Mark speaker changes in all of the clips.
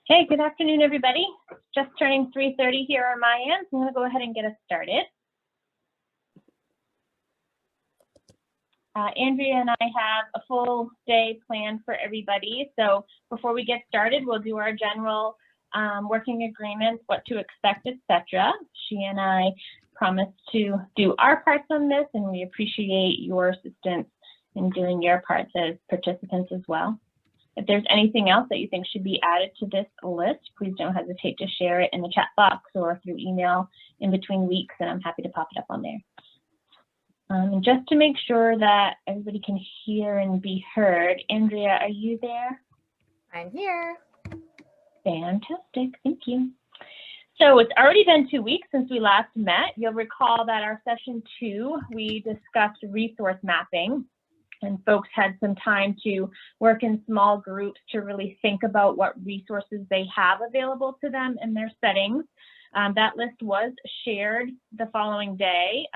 Speaker 1: Hey, good afternoon, everybody. Just turning 3:30 here on my end. So I'm going to go ahead and get us started. Andrea and I have a full day planned for everybody. So before we get started, we'll do our general working agreements, what to expect, etc. She and I promised to do our parts on this, and we appreciate your assistance in doing your parts as participants as well. If there's anything else that you think should be added to this list, please don't hesitate to share it in the chat box or through email in between weeks, and I'm happy to pop it up on there. Just to make sure that everybody can hear and be heard, Andrea, are you there?
Speaker 2: I'm here.
Speaker 1: Fantastic, thank you. So it's already been 2 weeks since we last met. You'll recall that our session 2, we discussed resource mapping, and folks had some time to work in small groups to really think about what resources they have available to them in their settings. That list was shared the following day,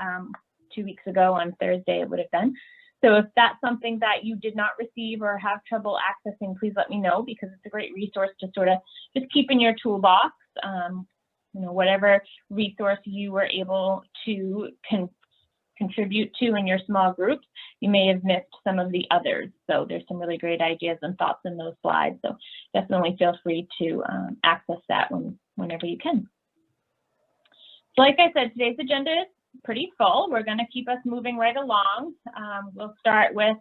Speaker 1: 2 weeks ago on Thursday it would have been. So if that's something that you did not receive or have trouble accessing, please let me know, because it's a great resource to sort of just keep in your toolbox. You know, whatever resource you were able to contribute to in your small groups, you may have missed some of the others. So there's some really great ideas and thoughts in those slides. So definitely feel free to access that whenever you can. So like I said, today's agenda is pretty full. We're going to keep us moving right along. We'll start with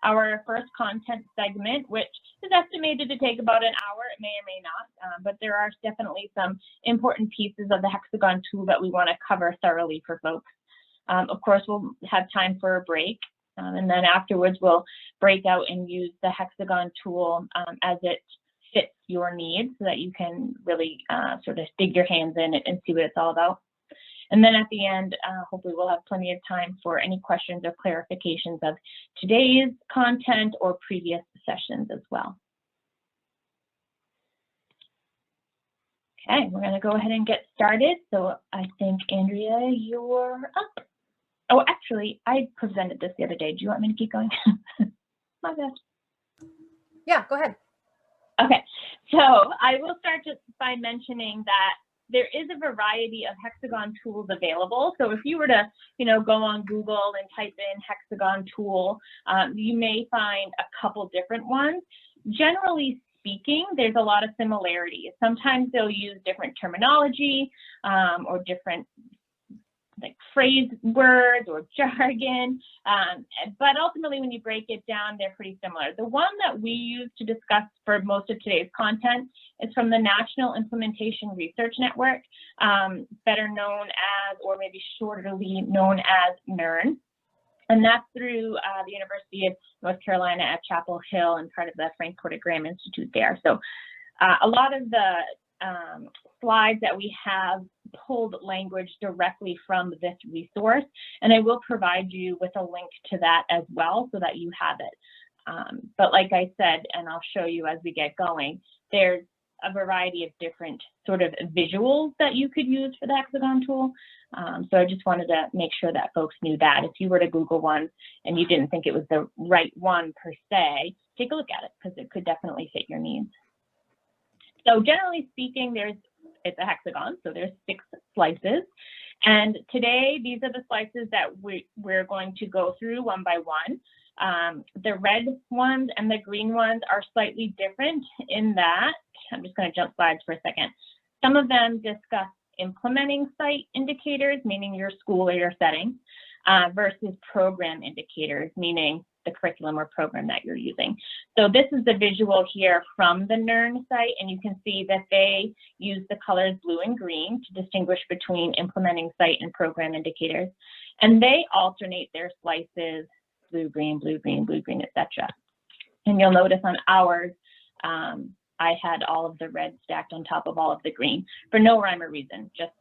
Speaker 1: our first content segment, which is estimated to take about an hour. It may or may not, but there are definitely some important pieces of the Hexagon tool that we want to cover thoroughly for folks. Of course, we'll have time for a break, and then afterwards we'll break out and use the Hexagon tool as it fits your needs, so that you can really sort of dig your hands in it and see what it's all about. And then at the end, hopefully we'll have plenty of time for any questions or clarifications of today's content or previous sessions as well. Okay, we're going to go ahead and get started. So I think, Andrea, you're up. Oh, actually, I presented this the other day. Do you want me to keep going? My bad.
Speaker 2: Yeah, go ahead.
Speaker 1: Okay, so I will start just by mentioning that there is a variety of Hexagon tools available. So if you were to, go on Google and type in Hexagon tool, you may find a couple different ones. Generally speaking, there's a lot of similarities. Sometimes they'll use different terminology or different phrase words or jargon, but ultimately when you break it down, they're pretty similar. The one that we use to discuss for most of today's content is from the National Implementation Research Network, better known as, or maybe shorterly known as, NERN. And that's through the University of North Carolina at Chapel Hill and part of the Frank Porter Graham Institute there. So a lot of the slides that we have pulled language directly from this resource, and I will provide you with a link to that as well so that you have it. But like I said, and I'll show you as we get going, there's a variety of different sort of visuals that you could use for the Hexagon tool. So I just wanted to make sure that folks knew that. If you were to Google one and you didn't think it was the right one per se, take a look at it, because it could definitely fit your needs. So generally speaking, it's a hexagon, so there's 6 slices. And today, these are the slices that we're going to go through one by one. The red ones and the green ones are slightly different in that, I'm just going to jump slides for a second. Some of them discuss implementing site indicators, meaning your school or your setting, versus program indicators, meaning the curriculum or program that you're using. So this is the visual here from the NERN site, and you can see that they use the colors blue and green to distinguish between implementing site and program indicators. And they alternate their slices, blue, green, blue, green, blue, green, etc. And you'll notice on ours, I had all of the red stacked on top of all of the green for no rhyme or reason, just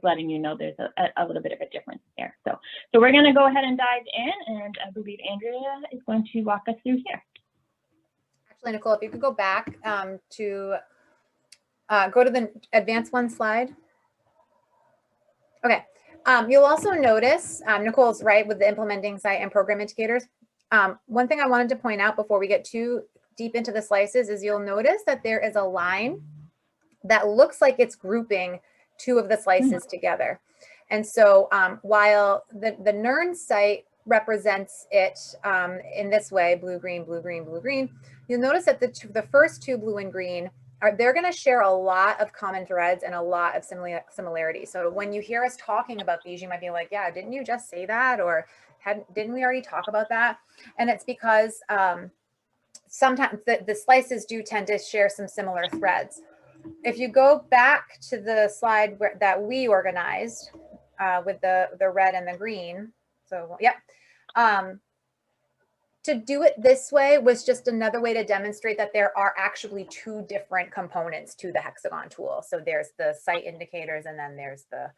Speaker 1: letting you know there's a little bit of a difference there. So we're going to go ahead and dive in, and I believe Andrea is going to walk us through here.
Speaker 2: Actually, Nicole, if you could go back to go to the advanced one slide. Okay. You'll also notice, Nicole's right with the implementing site and program indicators. One thing I wanted to point out before we get too deep into the slices is you'll notice that there is a line that looks like it's grouping two of the slices together. And so while the NERN site represents it in this way, blue, green, blue, green, blue, green, you'll notice that the first two, blue and green, they're going to share a lot of common threads and a lot of similarities. So when you hear us talking about these, you might be like, yeah, didn't you just say that? Or didn't we already talk about that? And it's because sometimes the slices do tend to share some similar threads. If you go back to the slide that we organized with the red and the green, so yep. To do it this way was just another way to demonstrate that there are actually two different components to the Hexagon tool. So there's the site indicators, and then there's the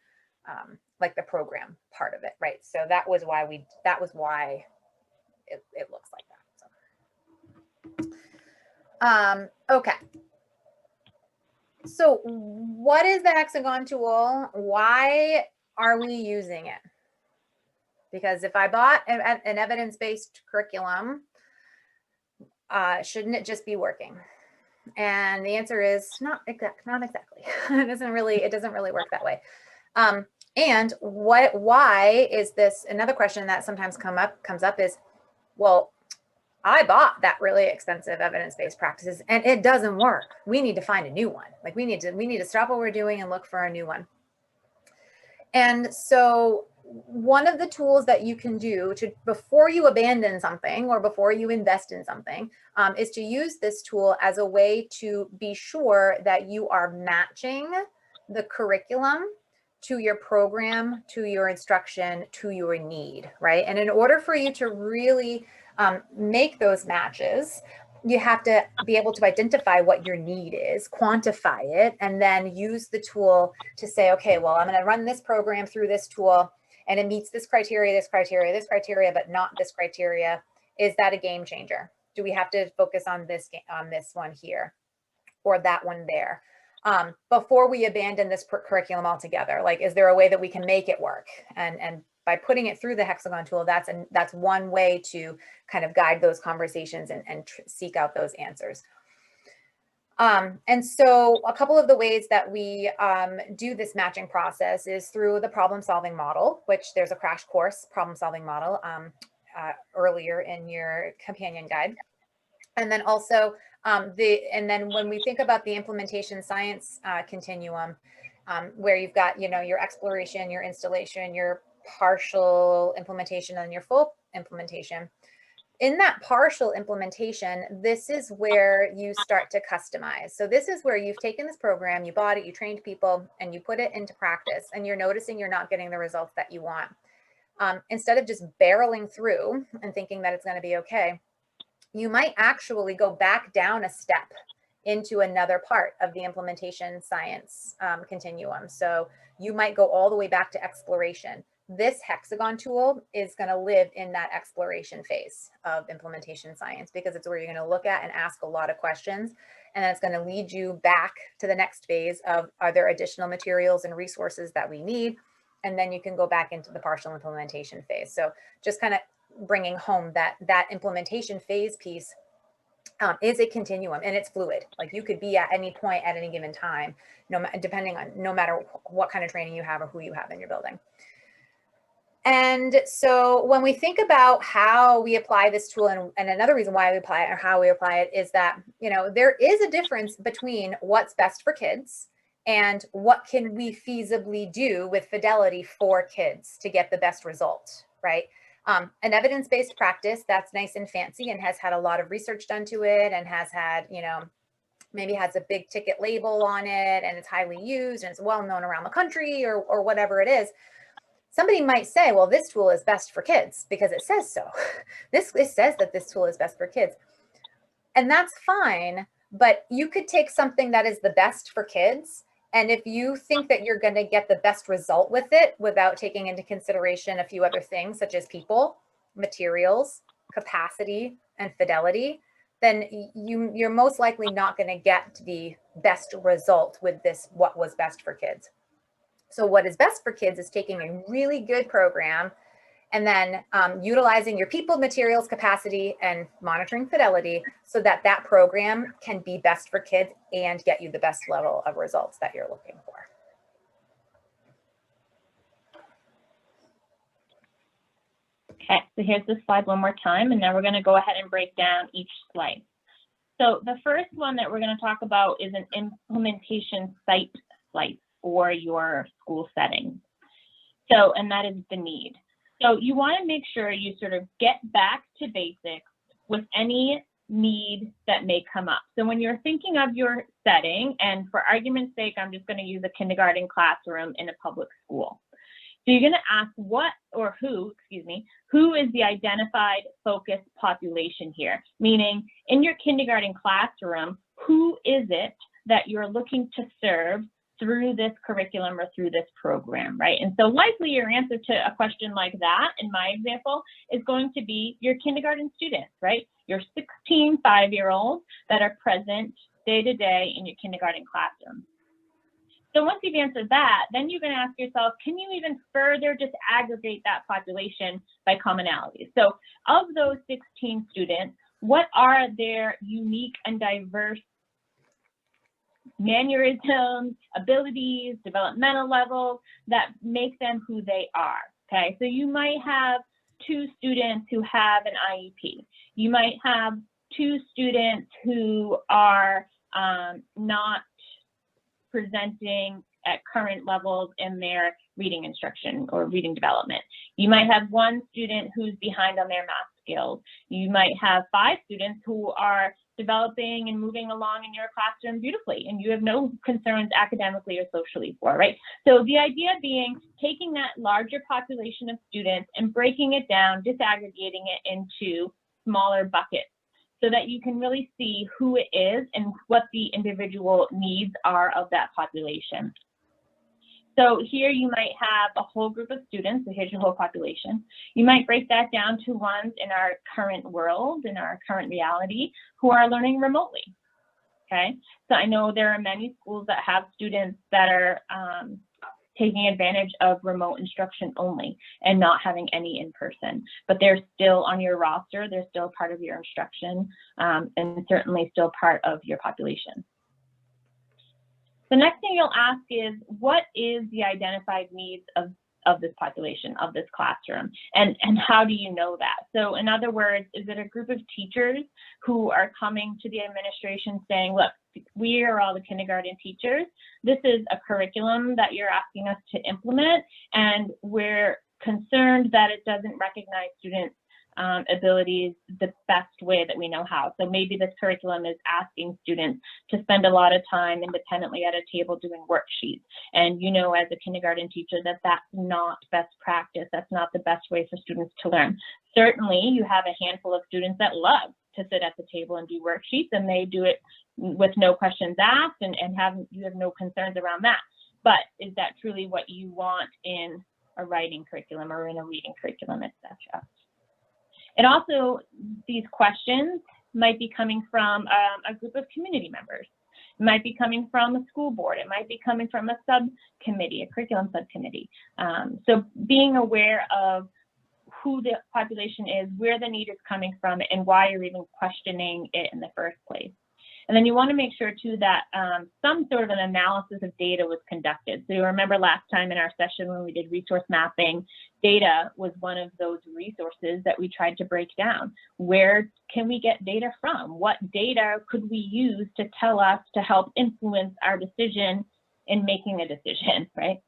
Speaker 2: like the program part of it, right? So that was why it looks like that. So. Okay. So what is the Hexagon tool? Why are we using it? Because if I bought an evidence-based curriculum, shouldn't it just be working? And the answer is not exactly. It doesn't really work that way. And why is this? Another question that sometimes comes up is, well, I bought that really expensive evidence-based practices and it doesn't work. We need to find a new one. Like we need to stop what we're doing and look for a new one. And so one of the tools that you can do before you abandon something or before you invest in something is to use this tool as a way to be sure that you are matching the curriculum to your program, to your instruction, to your need, right? And in order for you to really make those matches, you have to be able to identify what your need is, quantify it, and then use the tool to say, okay, well, I'm going to run this program through this tool and it meets this criteria, this criteria, this criteria, but not this criteria. Is that a game changer? Do we have to focus on this one here or that one there? Before we abandon this curriculum altogether, like, is there a way that we can make it work? And by putting it through the Hexagon tool, that's one way to kind of guide those conversations and seek out those answers. And so a couple of the ways that we do this matching process is through the problem-solving model, which there's a crash course problem-solving model earlier in your companion guide. And then also when we think about the implementation science continuum, where you've got, your exploration, your installation, your partial implementation, and your full implementation. In that partial implementation, this is where you start to customize. So this is where you've taken this program, you bought it, you trained people, and you put it into practice, and you're noticing you're not getting the results that you want. Instead of just barreling through and thinking that it's going to be okay, you might actually go back down a step into another part of the implementation science continuum. So you might go all the way back to exploration. This Hexagon tool is going to live in that exploration phase of implementation science, because it's where you're going to look at and ask a lot of questions. And then it's going to lead you back to the next phase of, are there additional materials and resources that we need? And then you can go back into the partial implementation phase. So just kind of bringing home that implementation phase piece is a continuum, and it's fluid. Like you could be at any point at any given time, no matter what kind of training you have or who you have in your building. And so when we think about how we apply this tool, and another reason why we apply it or how we apply it is that, there is a difference between what's best for kids and what can we feasibly do with fidelity for kids to get the best result, right? An evidence-based practice that's nice and fancy and has had a lot of research done to it and has had, maybe has a big ticket label on it and it's highly used and it's well known around the country or whatever it is. Somebody might say, well, this tool is best for kids because it says so. It says that this tool is best for kids. And that's fine, but you could take something that is the best for kids, and if you think that you're going to get the best result with it without taking into consideration a few other things such as people, materials, capacity, and fidelity, then you're most likely not going to get the best result with this, what was best for kids. So what is best for kids is taking a really good program And then utilizing your people, materials, capacity, and monitoring fidelity so that that program can be best for kids and get you the best level of results that you're looking for.
Speaker 1: Okay, so here's the slide one more time, and now we're going to go ahead and break down each slide. So the first one that we're going to talk about is an implementation site slice for your school setting. So, and that is the need. So you want to make sure you sort of get back to basics with any need that may come up. So when you're thinking of your setting, and for argument's sake, I'm just going to use a kindergarten classroom in a public school. So you're going to ask who is the identified focus population here? Meaning in your kindergarten classroom, who is it that you're looking to serve through this curriculum or through this program, right? And so likely your answer to a question like that, in my example, is going to be your kindergarten students, right? Your 16 5-year-olds that are present day to day in your kindergarten classroom. So once you've answered that, then you're going to ask yourself, can you even further disaggregate that population by commonalities? So of those 16 students, what are their unique and diverse mannerisms, abilities, developmental levels that make them who they are? Okay, so you might have 2 students who have an IEP. You might have 2 students who are not presenting at current levels in their reading instruction or reading development. You might have 1 student who's behind on their math skills. You might have 5 students who are developing and moving along in your classroom beautifully, and you have no concerns academically or socially for, right? So the idea being taking that larger population of students and breaking it down, disaggregating it into smaller buckets, so that you can really see who it is and what the individual needs are of that population. So here you might have a whole group of students, so here's your whole population. You might break that down to ones in our current world, in our current reality, who are learning remotely, okay? So I know there are many schools that have students that are taking advantage of remote instruction only and not having any in person, but they're still on your roster, they're still part of your instruction, and certainly still part of your population. The next thing you'll ask is, what is the identified needs of this population, of this classroom, and how do you know that? So in other words, is it a group of teachers who are coming to the administration saying, look, we are all the kindergarten teachers, this is a curriculum that you're asking us to implement, and we're concerned that it doesn't recognize students' abilities the best way that we know how. So maybe this curriculum is asking students to spend a lot of time independently at a table doing worksheets. And you know, as a kindergarten teacher, that that's not best practice. That's not the best way for students to learn. Certainly, you have a handful of students that love to sit at the table and do worksheets, and they do it with no questions asked, and you have no concerns around that. But is that truly what you want in a writing curriculum or in a reading curriculum, etc.? And also, these questions might be coming from a group of community members. It might be coming from a school board. It might be coming from a subcommittee, a curriculum subcommittee. So being aware of who the population is, where the need is coming from, and why you're even questioning it in the first place. And then you want to make sure too that some sort of an analysis of data was conducted. So you remember last time in our session when we did resource mapping, data was one of those resources that we tried to break down. Where can we get data from? What data could we use to tell us to help influence our decision in making a decision, right?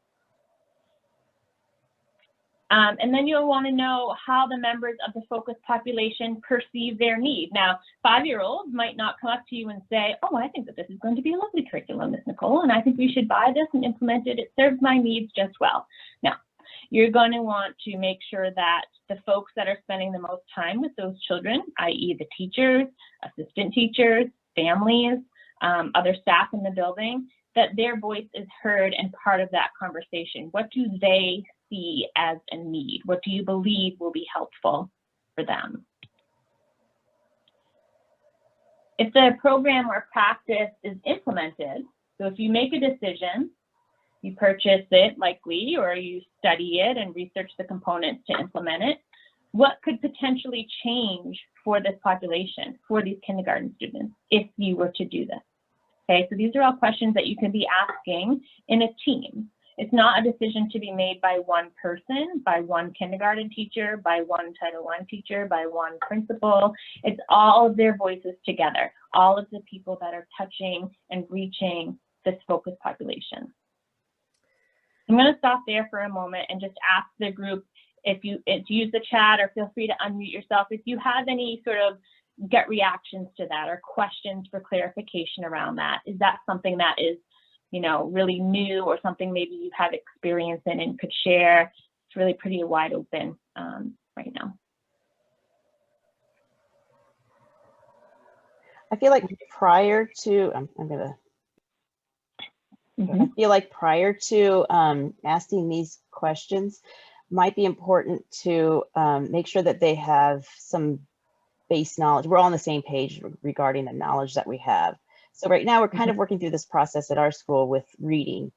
Speaker 1: And then you'll want to know how the members of the focus population perceive their need. Now, 5-year-olds might not come up to you and say, oh, I think that this is going to be a lovely curriculum, Ms. Nicole, and I think we should buy this and implement it. It serves my needs just well. Now, you're going to want to make sure that the folks that are spending the most time with those children, i.e. the teachers, assistant teachers, families, other staff in the building, that their voice is heard and part of that conversation. What do they see as a need? What do you believe will be helpful for them? If the program or practice is implemented, so if you make a decision, You purchase it likely, or you study it and research the components to implement it. What could potentially change for this population, for these kindergarten students, if you were to do this? Okay, so these are all questions that you can be asking in a team. It's not a decision to be made by one person, by one kindergarten teacher, by one Title I teacher, by one principal. It's all of their voices together, all of the people that are touching and reaching this focus population. I'm going to stop there for a moment and just ask the group if you use the chat, or feel free to unmute yourself if you have any sort of gut reactions to that or questions for clarification around that. Is that something that is, you know, really new, or something maybe you've had experience in and could share? It's really pretty wide open right now.
Speaker 3: I feel like prior to, I feel like prior to asking these questions, might be important to make sure that they have some base knowledge. We're all on the same page regarding the knowledge that we have. So right now we're kind of working through this process at our school with reading,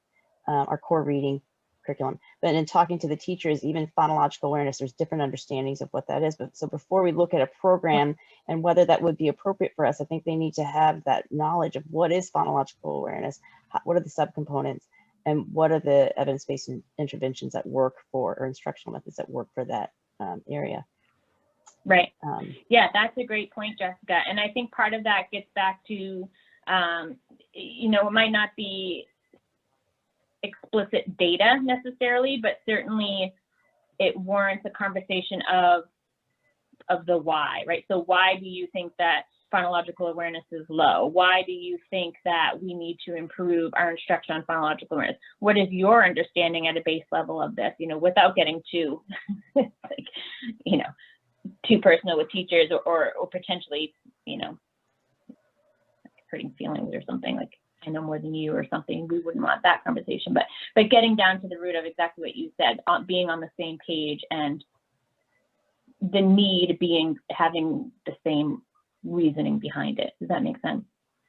Speaker 3: our core reading curriculum. But in talking to the teachers, even phonological awareness, there's different understandings of what that is. But so before we look at a program and whether that would be appropriate for us, I think they need to have that knowledge of what is phonological awareness, what are the subcomponents, and what are the evidence-based interventions that work for, or instructional methods that work for that area.
Speaker 1: Right. Yeah, that's a great point, Jessica. And I think part of that gets back to, you know, it might not be explicit data necessarily, but certainly it warrants a conversation of the why, right? So why do you think that phonological awareness is low? Why do you think that we need to improve our instruction on phonological awareness? What is your understanding at a base level of this, you know, without getting too, like, you know, too personal with teachers, or potentially, you know, hurting feelings or something, like I know more than you or something. We wouldn't want that conversation, but getting down to the root of exactly what you said, being on the same page, and the need being, having the same reasoning behind it. Does that make sense?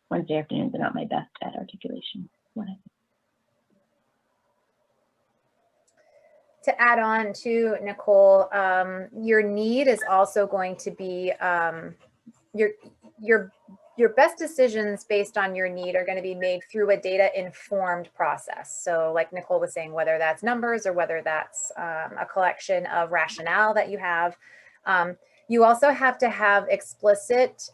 Speaker 1: Wednesday afternoons are not my best at articulation.
Speaker 2: To add on to Nicole, your need is also going to be your best decisions based on your need are going to be made through a data informed process. So like Nicole was saying, whether that's numbers or whether that's a collection of rationale that you have, you also have to have explicit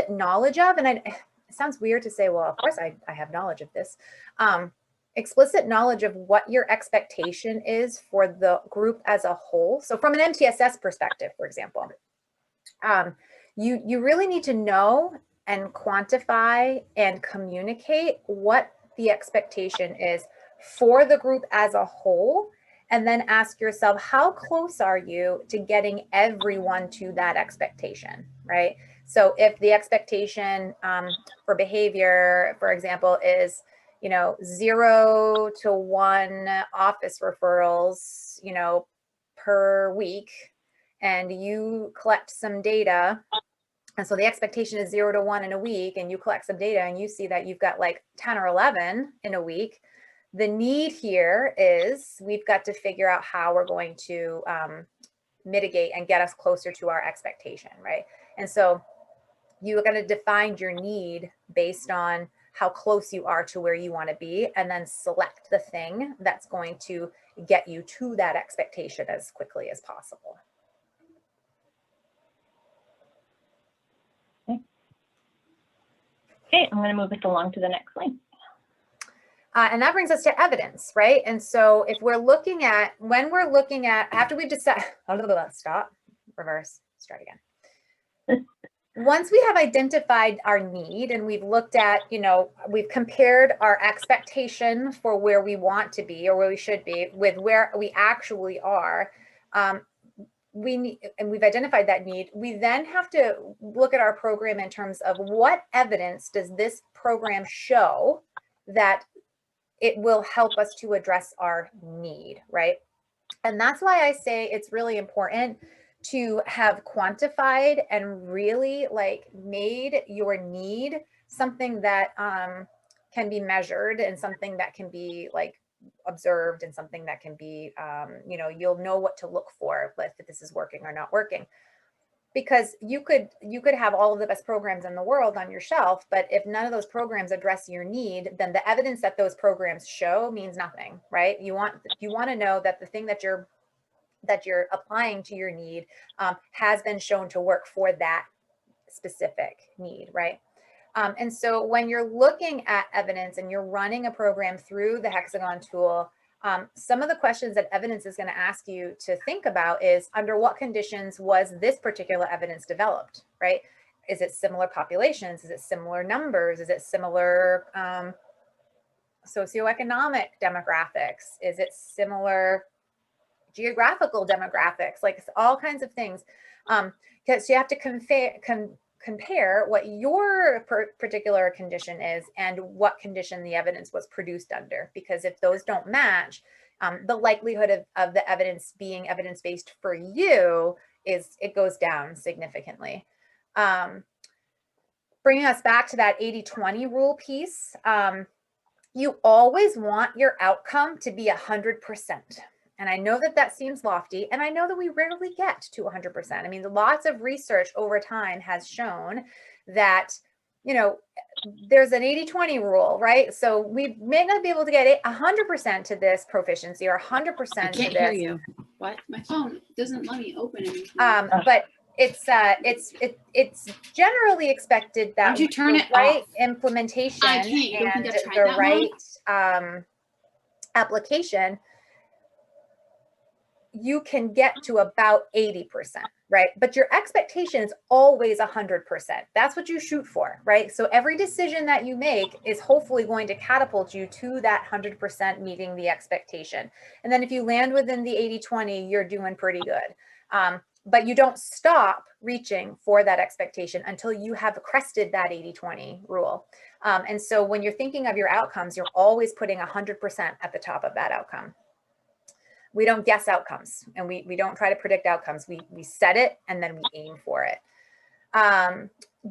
Speaker 2: knowledge of, and it sounds weird to say, well, of course I have knowledge of this. Explicit knowledge of what your expectation is for the group as a whole. So from an MTSS perspective, for example, you really need to know and quantify and communicate what the expectation is for the group as a whole, and then ask yourself, how close are you to getting everyone to that expectation, right? So if the expectation for behavior, for example, is, you know, 0 to 1 office referrals, you know, per week, and you collect some data, and so the expectation is 0 to 1 in a week, and you collect some data and you see that you've got like 10 or 11 in a week, the need here is we've got to figure out how we're going to mitigate and get us closer to our expectation, right? And so you're going to define your need based on how close you are to where you want to be, and then select the thing that's going to get you to that expectation as quickly as possible.
Speaker 1: Okay, I'm going to move us along to the next slide.
Speaker 2: And that brings us to evidence, right? And so if we're looking at, when we're looking at, after we've decided, stop, reverse, start again. Once we have identified our need and we've looked at, you know, we've compared our expectation for where we want to be or where we should be with where we actually are, we need, and we've identified that need, we then have to look at our program in terms of what evidence does this program show that it will help us to address our need, right? And that's why I say it's really important to have quantified and really like made your need something that can be measured and something that can be like observed and something that can be, you know, you'll know what to look for if this is working or not working. Because you could have all of the best programs in the world on your shelf, but if none of those programs address your need, then the evidence that those programs show means nothing, right? You want to know that the thing that you're applying to your need has been shown to work for that specific need, right? And so when you're looking at evidence and you're running a program through the Hexagon tool, some of the questions that evidence is going to ask you to think about is, under what conditions was this particular evidence developed, right? Is it similar populations? Is it similar numbers? Is it similar socioeconomic demographics? Is it similar geographical demographics? Like all kinds of things. Because you have to compare what your particular condition is and what condition the evidence was produced under, because if those don't match, the likelihood of the evidence being evidence-based for you it goes down significantly. Bringing us back to that 80-20 rule piece, you always want your outcome to be 100%. And I know that that seems lofty, and I know that we rarely get to 100%. I mean, lots of research over time has shown that, you know, there's an 80-20 rule, right? So we may not be able to get 100% to this proficiency or 100% to this.
Speaker 4: I can't hear you. What? My phone doesn't let me open anything.
Speaker 2: But it's generally expected that
Speaker 4: Why don't you turn it
Speaker 2: right
Speaker 4: off?
Speaker 2: implementation
Speaker 4: I can't. You don't
Speaker 2: and
Speaker 4: think I've tried
Speaker 2: the
Speaker 4: that
Speaker 2: right application, you can get to about 80%, right? But your expectation is always 100%. That's what you shoot for, right? So every decision that you make is hopefully going to catapult you to that 100% meeting the expectation. And then if you land within the 80-20, you're doing pretty good. But you don't stop reaching for that expectation until you have crested that 80-20 rule. And so when you're thinking of your outcomes, you're always putting 100% at the top of that outcome. We don't guess outcomes, and we don't try to predict outcomes. We set it and then we aim for it.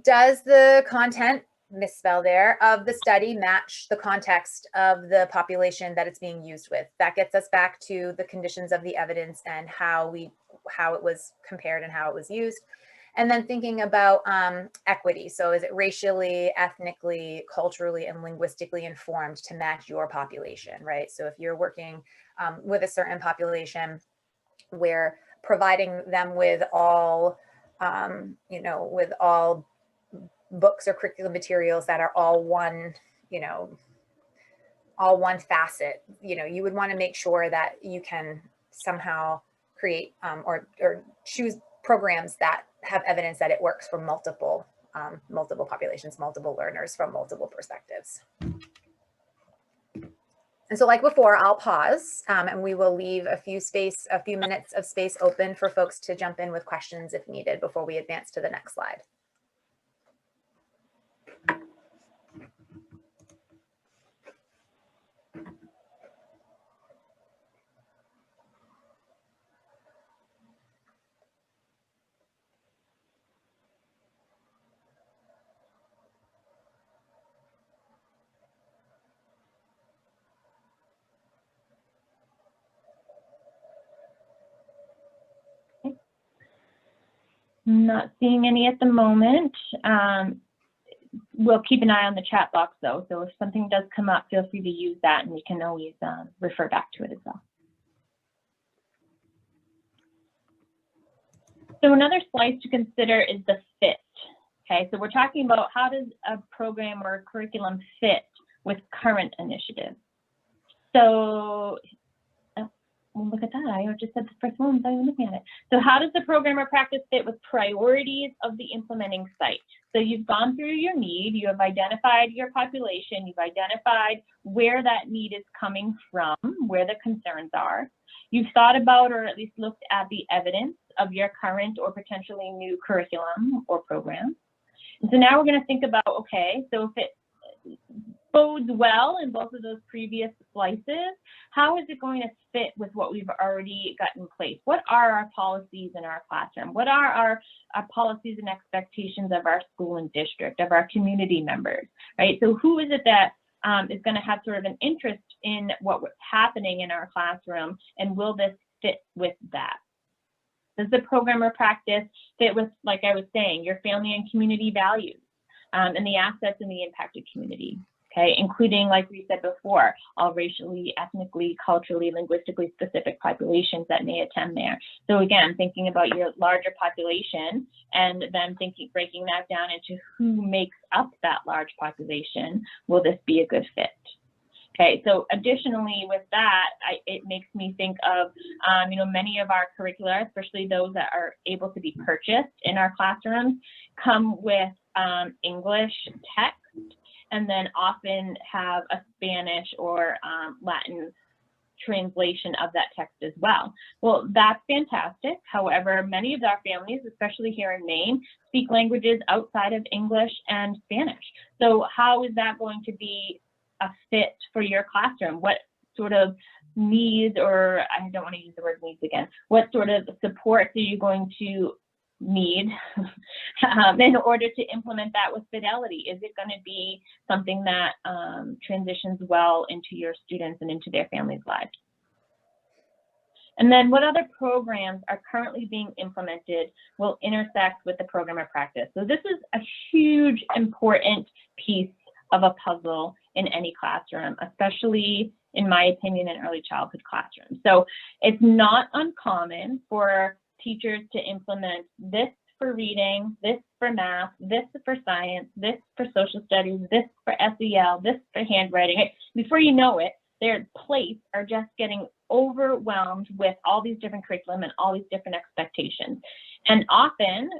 Speaker 2: Does the content, misspell there, of the study match the context of the population that it's being used with? That gets us back to the conditions of the evidence and how it was compared and how it was used. And then thinking about equity. So is it racially, ethnically, culturally, and linguistically informed to match your population, right? So if you're working with a certain population where providing them with all, you know, with all books or curriculum materials that are all one, you know, all one facet, you know, you would want to make sure that you can somehow create or choose programs that have evidence that it works for multiple populations, multiple learners from multiple perspectives. And so like before, I'll pause and we will leave a few minutes of space open for folks to jump in with questions if needed before we advance to the next slide.
Speaker 1: Not seeing any at the moment. We'll keep an eye on the chat box though. So if something does come up, feel free to use that and we can always refer back to it as well. So another slice to consider is the fit. Okay, so we're talking about how does a program or a curriculum fit with current initiatives. So well, look at that. I just said the first one without even looking at it. So how does the program or practice fit with priorities of the implementing site? So you've gone through your need, you have identified your population, you've identified where that need is coming from, where the concerns are. You've thought about or at least looked at the evidence of your current or potentially new curriculum or program. And so now we're going to think about, okay, so if it bodes well in both of those previous slices, how is it going to fit with what we've already got in place? What are our policies in our classroom? What are our policies and expectations of our school and district, of our community members, right? So who is it that is going to have sort of an interest in what's happening in our classroom, and will this fit with that? Does the program or practice fit with, like I was saying, your family and community values, and the assets in the impacted community? Okay, including, like we said before, all racially, ethnically, culturally, linguistically specific populations that may attend there. So again, thinking about your larger population and then breaking that down into who makes up that large population, will this be a good fit? Okay, so additionally with that, it makes me think of, many of our curricula, especially those that are able to be purchased in our classrooms, come with English text, and then often have a Spanish or Latin translation of that text as well. Well, that's fantastic. However, many of our families, especially here in Maine, speak languages outside of English and Spanish. So how is that going to be a fit for your classroom? What sort of needs, or I don't want to use the word needs again, what sort of support are you going to need in order to implement that with fidelity? Is it going to be something that transitions well into your students and into their families' lives? And then what other programs are currently being implemented will intersect with the program of practice? So this is a huge, important piece of a puzzle in any classroom, especially in my opinion, in early childhood classrooms. So it's not uncommon for teachers to implement this for reading, this for math, this for science, this for social studies, this for SEL, this for handwriting. Before you know it, their plates are just getting overwhelmed with all these different curriculum and all these different expectations. And often,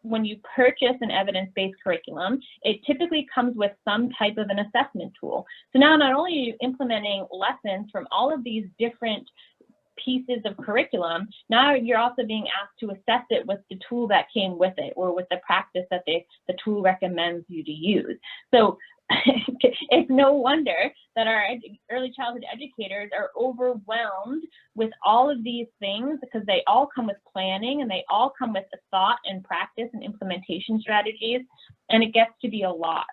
Speaker 1: when you purchase an evidence-based curriculum, it typically comes with some type of an assessment tool. So now not only are you implementing lessons from all of these different pieces of curriculum, now you're also being asked to assess it with the tool that came with it, or with the practice that the tool recommends you to use. So it's no wonder that our early childhood educators are overwhelmed with all of these things, because they all come with planning and they all come with a thought and practice and implementation strategies, and it gets to be a lot.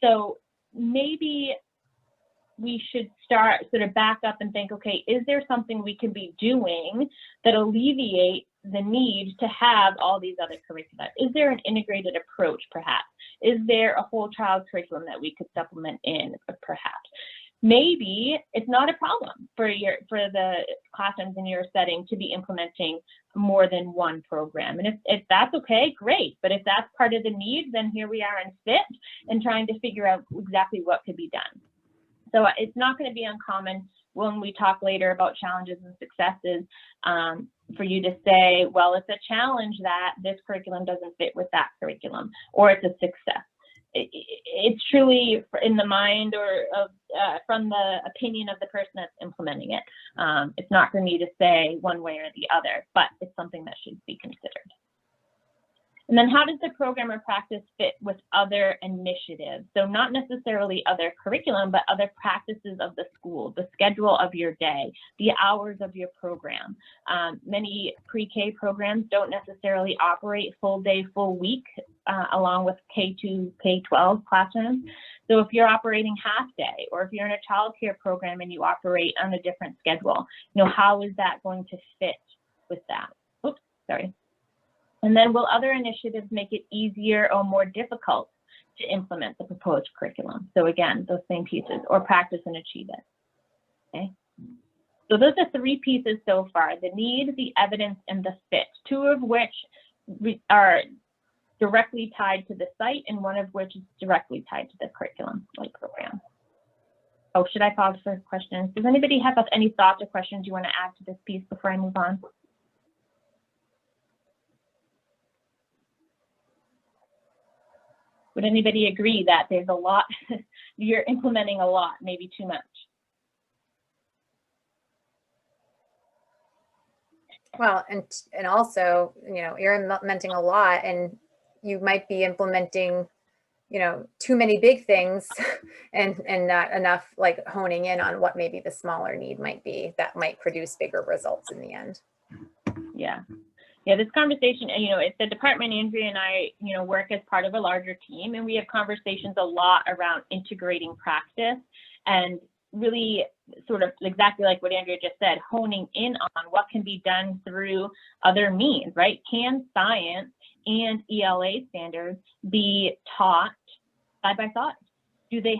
Speaker 1: So maybe we should start sort of back up and think, okay, is there something we could be doing that alleviate the need to have all these other curricula? Is there an integrated approach, perhaps? Is there a whole child curriculum that we could supplement in, perhaps? Maybe it's not a problem for the classrooms in your setting to be implementing more than one program. And if that's okay, great. But if that's part of the need, then here we are in SIT and trying to figure out exactly what could be done. So it's not going to be uncommon when we talk later about challenges and successes for you to say, well, it's a challenge that this curriculum doesn't fit with that curriculum, or it's a success. It's truly in the mind or from the opinion of the person that's implementing it. It's not for me to say one way or the other, but it's something that should be considered. And then how does the program or practice fit with other initiatives? So not necessarily other curriculum, but other practices of the school, the schedule of your day, the hours of your program. Many pre-K programs don't necessarily operate full day, full week, along with K2, K12 classrooms. So if you're operating half day, or if you're in a childcare program and you operate on a different schedule, how is that going to fit with that? Oops, sorry. And then will other initiatives make it easier or more difficult to implement the proposed curriculum? So again, those same pieces, or practice and achieve it. Okay. So those are three pieces so far: the need, the evidence, and the fit, two of which are directly tied to the site, and one of which is directly tied to the curriculum, like program. Oh, should I pause for questions? Does anybody have any thoughts or questions you want to add to this piece before I move on? Would anybody agree that there's a lot, you're implementing a lot, maybe too much?
Speaker 2: Well, and also, you're implementing a lot, and you might be implementing, too many big things and not enough like honing in on what maybe the smaller need might be that might produce bigger results in the end.
Speaker 1: Yeah. Yeah, this conversation, it's the department, Andrea and I, work as part of a larger team, and we have conversations a lot around integrating practice and really sort of exactly like what Andrea just said, honing in on what can be done through other means, right? Can science and ELA standards be taught side by side? Does it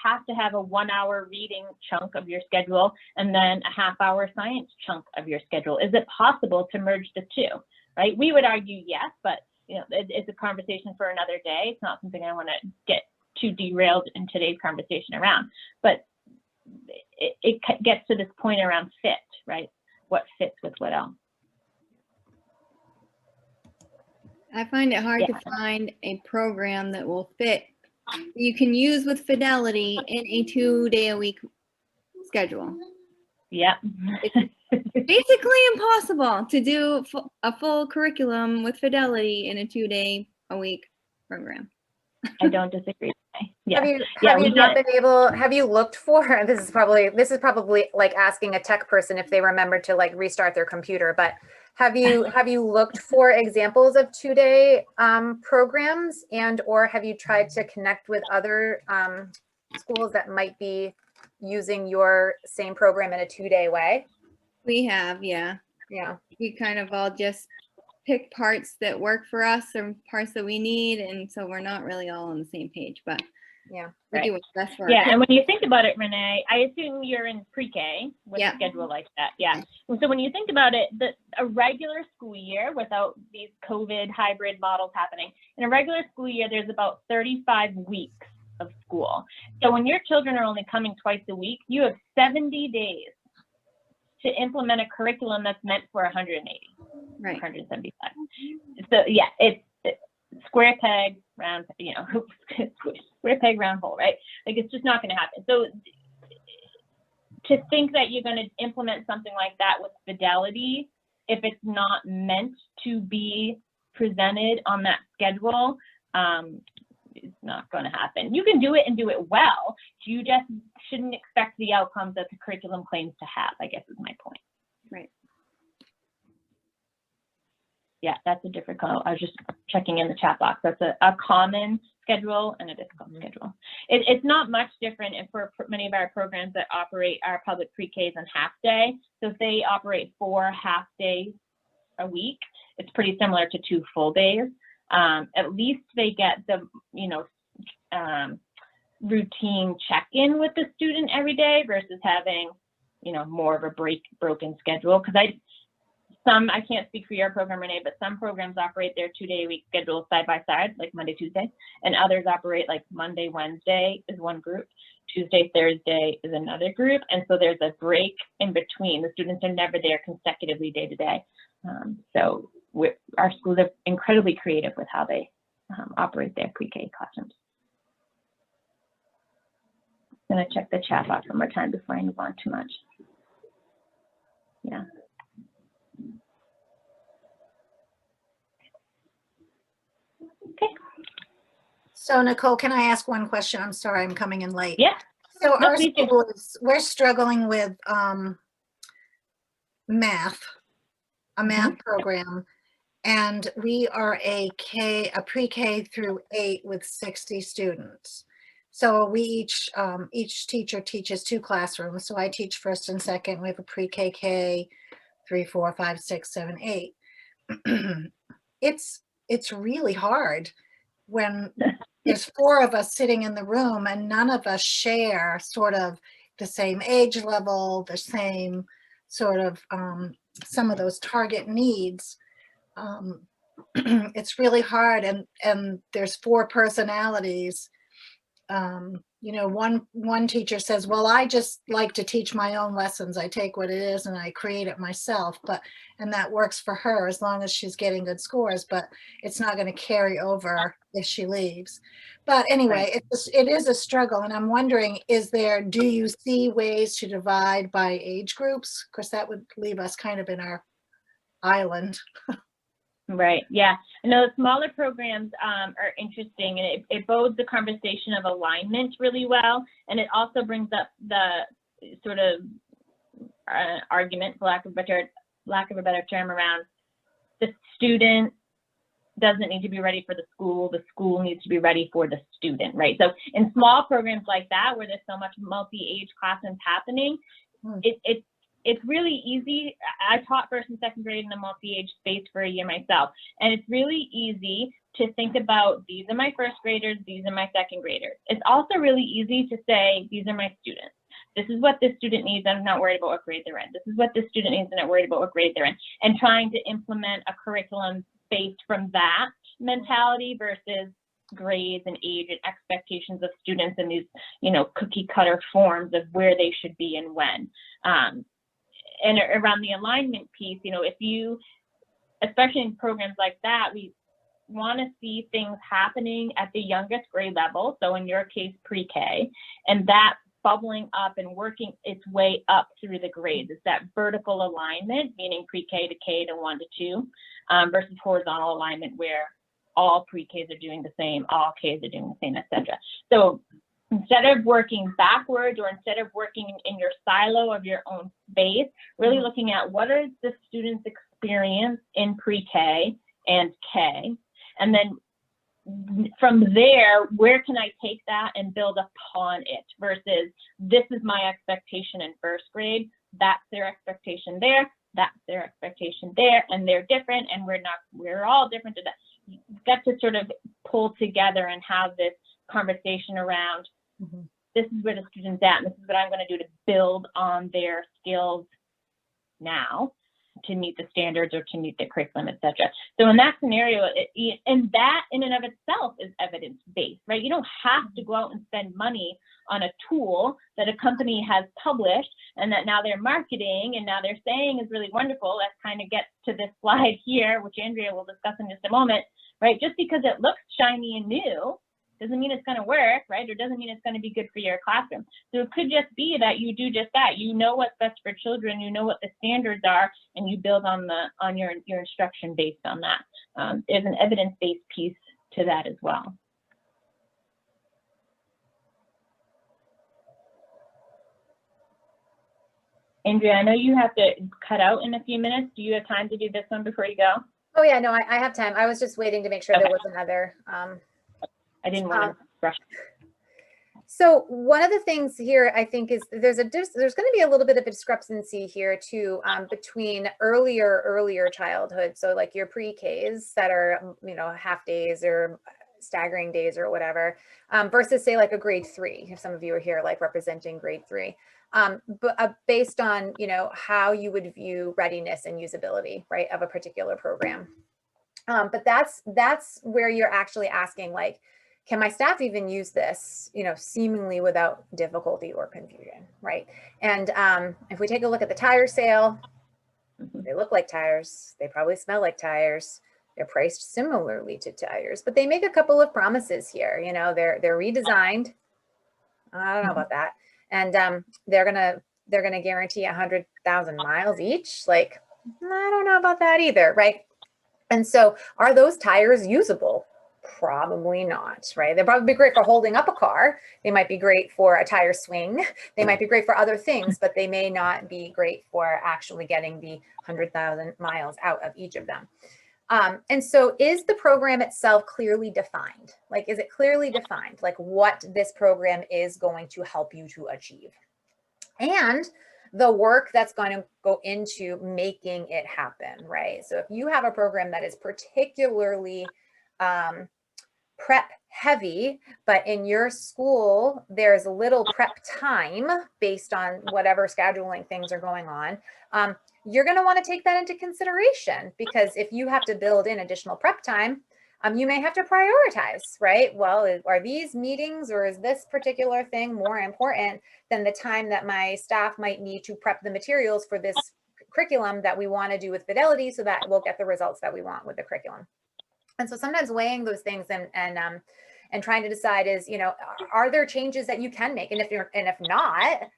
Speaker 1: have to have a 1 hour reading chunk of your schedule and then a ½ hour science chunk of your schedule? Is it possible to merge the two, right? We would argue yes, but it's a conversation for another day. It's not something I want to get too derailed in today's conversation around, but it gets to this point around fit, right? What fits with what else?
Speaker 5: I find it hard to find a program that will fit, you can use with fidelity in a 2-day-a-week schedule.
Speaker 1: Yeah.
Speaker 5: It's basically impossible to do a full curriculum with fidelity in a 2-day-a-week program.
Speaker 1: I don't disagree. Yeah.
Speaker 2: Have you looked for, this is probably like asking a tech person if they remember to like restart their computer, but have you looked for examples of 2-day programs, and or have you tried to connect with other schools that might be using your same program in a 2-day way?
Speaker 5: We have, yeah. We kind of all just pick parts that work for us or parts that we need, and so we're not really all on the same page, but
Speaker 2: yeah,
Speaker 5: we do what's best for us.
Speaker 1: Yeah, and when you think about it, Renee, I assume you're in pre-K with a schedule like that. Yeah. So when you think about it, a regular school year without these COVID hybrid models happening, in a regular school year, there's about 35 weeks of school. So when your children are only coming twice a week, you have 70 days to implement a curriculum that's meant for 180, right? 175. So yeah, it's square peg, round, square peg, round hole, right? Like it's just not going to happen. So to think that you're going to implement something like that with fidelity, if it's not meant to be presented on that schedule, it's not going to happen. You can do it and do it well. You just shouldn't expect the outcomes that the curriculum claims to have, I guess is my point.
Speaker 5: Right.
Speaker 1: Yeah, that's a different call. I was just checking in the chat box. That's a common schedule and a difficult schedule. It's not much different for many of our programs that operate our public pre-Ks on half day. So if they operate 4 half days a week, it's pretty similar to 2 full days. At least they get the, routine check-in with the student every day versus having, more of a broken schedule. Because I can't speak for your program, Renee, but some programs operate their 2-day-a-week schedule side by side, like Monday, Tuesday, and others operate like Monday, Wednesday is one group, Tuesday, Thursday is another group, and so there's a break in between. The students are never there consecutively day to day. So our schools are incredibly creative with how they operate their pre-K classrooms. I'm gonna check the chat box one more time before I move on too much. Yeah. Okay.
Speaker 6: So Nicole, can I ask one question? I'm sorry, I'm coming in late.
Speaker 1: Yeah.
Speaker 6: So our school we're struggling with math, a math program, and we are a pre-K through 8 with 60 students. So we each teacher teaches 2 classrooms. So I teach first and second. We have a pre-KK 3, 4, 5, 6, 7, 8. It's really hard when there's 4 of us sitting in the room and none of us share sort of the same age level, the same sort of some of those target needs. It's really hard, and there's 4 personalities. One teacher says, well, I just like to teach my own lessons. I take what it is and I create it myself, and that works for her as long as she's getting good scores, but it's not going to carry over if she leaves. But anyway, it is a struggle, and I'm wondering, do you see ways to divide by age groups? Of course, that would leave us kind of in our island.
Speaker 1: Right. Yeah. No, the smaller programs are interesting, and it bodes the conversation of alignment really well, and it also brings up the sort of argument, for lack of a better term, around the student doesn't need to be ready for the school needs to be ready for the student, right? So in small programs like that, where there's so much multi-age classrooms happening, it's really easy. I taught first and second grade in the multi-age space for a year myself, and it's really easy to think about, these are my first graders, these are my second graders. It's also really easy to say, these are my students. This is what this student needs. I'm not worried about what grade they're in. This is what this student needs. I'm not worried about what grade they're in. And trying to implement a curriculum based from that mentality versus grades and age and expectations of students and these, you know, cookie cutter forms of where they should be and when. And around the alignment piece, you know, if you, especially in programs like that, we want to see things happening at the youngest grade level. So in your case, pre-K, and that bubbling up and working its way up through the grades. It's that vertical alignment, meaning pre-K to K to 1 to 2, versus horizontal alignment where all pre-Ks are doing the same, all Ks are doing the same, etc. So instead of working backwards, or instead of working in your silo of your own space, really looking at what is the student's experience in pre-K and K, and then from there, where can I take that and build upon it, versus this is my expectation in first grade, that's their expectation there, that's their expectation there, and they're different, and we're all different to that. You've got to sort of pull together and have this conversation around, this is where the student's at, and this is what I'm going to do to build on their skills now to meet the standards or to meet the curriculum, etc. So in that scenario, and that in and of itself is evidence-based, right? You don't have to go out and spend money on a tool that a company has published and that now they're marketing and now they're saying is really wonderful. That kind of gets to this slide here, which Andrea will discuss in just a moment, right? Just because it looks shiny and new doesn't mean it's going to work, right? Or doesn't mean it's going to be good for your classroom. So it could just be that you do just that. You know what's best for children, you know what the standards are, and you build on your instruction based on that. There's an evidence-based piece to that as well. Andrea, I know you have to cut out in a few minutes. Do you have time to do this one before you go?
Speaker 2: Oh yeah, no, I have time. I was just waiting to make sure there was another.
Speaker 1: I didn't want to rush.
Speaker 2: So one of the things here, I think, is there's going to be a little bit of a discrepancy here too, between earlier childhood. So like your pre-Ks that are, you know, half days or staggering days or whatever, versus say like a grade 3, if some of you are here like representing grade 3. But based on, you know, how you would view readiness and usability, right, of a particular program. But that's where you're actually asking, like, can my staff even use this, you know, seemingly without difficulty or confusion, right? And if we take a look at the tire sale, they look like tires. They probably smell like tires. They're priced similarly to tires, but they make a couple of promises here. You know, they're redesigned. I don't know about that. And they're gonna guarantee 100,000 miles each. Like, I don't know about that either, right? And so, are those tires usable? Probably not, right? They'll probably be great for holding up a car. They might be great for a tire swing. They might be great for other things, but they may not be great for actually getting the 100,000 miles out of each of them. And so is the program itself clearly defined? Like, is it clearly defined, like what this program is going to help you to achieve? And the work that's going to go into making it happen, right? So if you have a program that is particularly prep heavy, but in your school, there's little prep time based on whatever scheduling things are going on, you're going to want to take that into consideration, because if you have to build in additional prep time, you may have to prioritize, right? Well, are these meetings or is this particular thing more important than the time that my staff might need to prep the materials for this curriculum that we want to do with fidelity so that we'll get the results that we want with the curriculum? And so sometimes weighing those things and trying to decide is, you know, are there changes that you can make? And if not,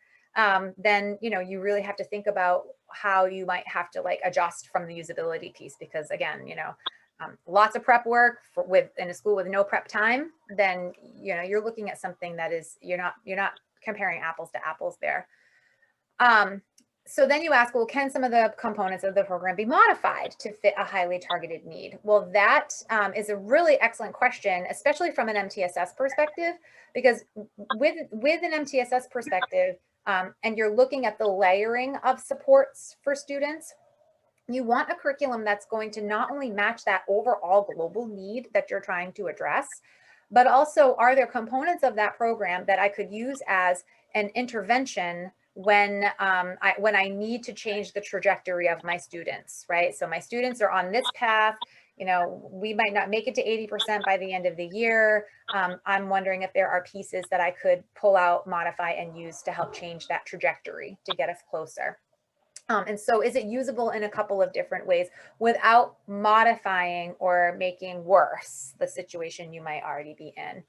Speaker 2: then, you know, you really have to think about how you might have to like adjust from the usability piece, because again, you know, lots of prep work in a school with no prep time, then, you know, you're looking at something that is, you're not comparing apples to apples there. So then you ask, well, can some of the components of the program be modified to fit a highly targeted need? Well, that is a really excellent question, especially from an MTSS perspective, because with an MTSS perspective, and you're looking at the layering of supports for students, you want a curriculum that's going to not only match that overall global need that you're trying to address, but also are there components of that program that I could use as an intervention when I need to change the trajectory of my students, right? So my students are on this path, you know, we might not make it to 80% by the end of the year. I'm wondering if there are pieces that I could pull out, modify, and use to help change that trajectory to get us closer. And so is it usable in a couple of different ways without modifying or making worse the situation you might already be in?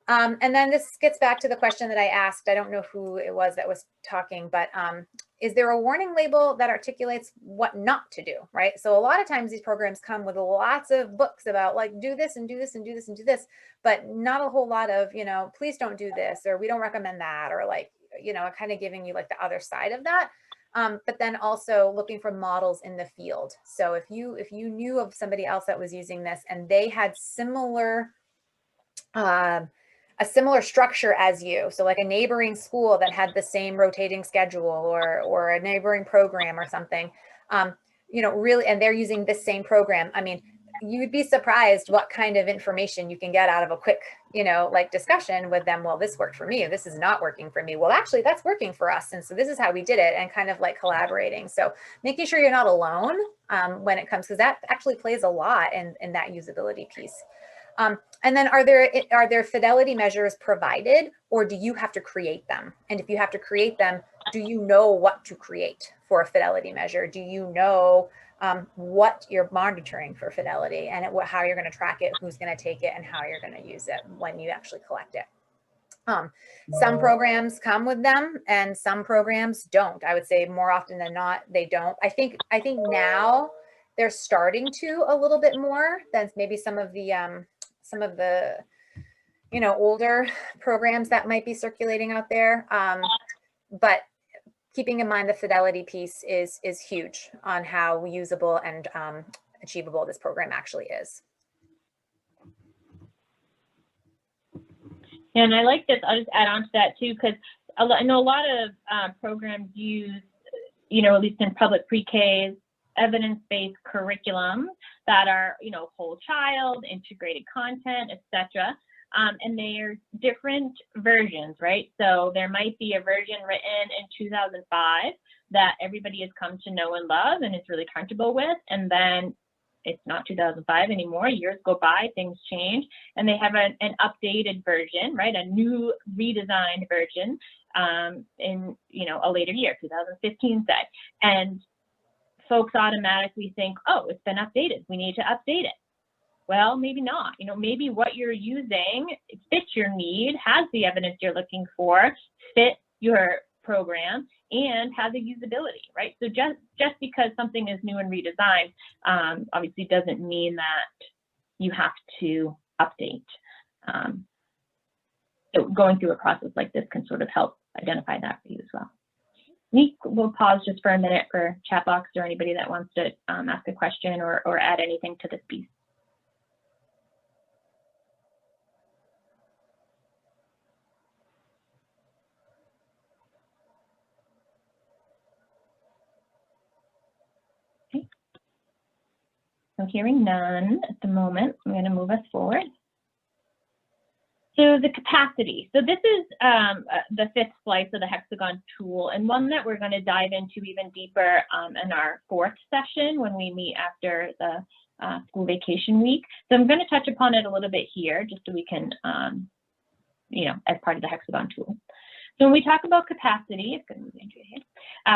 Speaker 2: And then this gets back to the question that I asked. I don't know who it was that was talking, but is there a warning label that articulates what not to do, right? So a lot of times these programs come with lots of books about like, do this and do this and do this and do this, but not a whole lot of, you know, please don't do this, or we don't recommend that, or like, you know, kind of giving you like the other side of that. But then also looking for models in the field. So if you knew of somebody else that was using this and they had similar, a similar structure as you, so like a neighboring school that had the same rotating schedule or a neighboring program or something, you know, really, and they're using this same program. I mean, you'd be surprised what kind of information you can get out of a quick, you know, like discussion with them. Well, this worked for me. This is not working for me. Well, actually that's working for us. And so this is how we did it, and kind of like collaborating. So making sure you're not alone when it comes, because that actually plays a lot in that usability piece. And then are there fidelity measures provided, or do you have to create them? And if you have to create them, do you know what to create for a fidelity measure? Do you know what you're monitoring for fidelity, and how you're going to track it, who's going to take it, and how you're going to use it when you actually collect it? Some programs come with them and some programs don't. I would say more often than not, they don't. I think now they're starting to a little bit more than maybe some of the you know, older programs that might be circulating out there. But keeping in mind the fidelity piece is huge on how usable and achievable this program actually is.
Speaker 1: And I like this. I'll just add on to that too, because I know a lot of programs use, you know, at least in public pre-Ks, evidence-based curriculums that are, you know, whole child, integrated content, etc. And there's different versions, right? So there might be a version written in 2005 that everybody has come to know and love and is really comfortable with, and then it's not 2005 anymore. Years go by, things change, and they have an updated version, right? A new redesigned version in, you know, a later year, 2015 say. And folks automatically think, oh, it's been updated, we need to update it. Well, maybe not. You know, maybe what you're using fits your need, has the evidence you're looking for, fit your program, and has a usability, right? So just because something is new and redesigned, obviously doesn't mean that you have to update. So going through a process like this can sort of help identify that for you as well. We'll pause just for a minute for chat box or anybody that wants to ask a question or add anything to this piece. Okay. So hearing none at the moment, I'm going to move us forward. So the capacity. So this is the fifth slice of the Hexagon tool, and one that we're going to dive into even deeper in our fourth session when we meet after the school vacation week. So I'm going to touch upon it a little bit here just so we can, you know, as part of the Hexagon tool. So when we talk about capacity,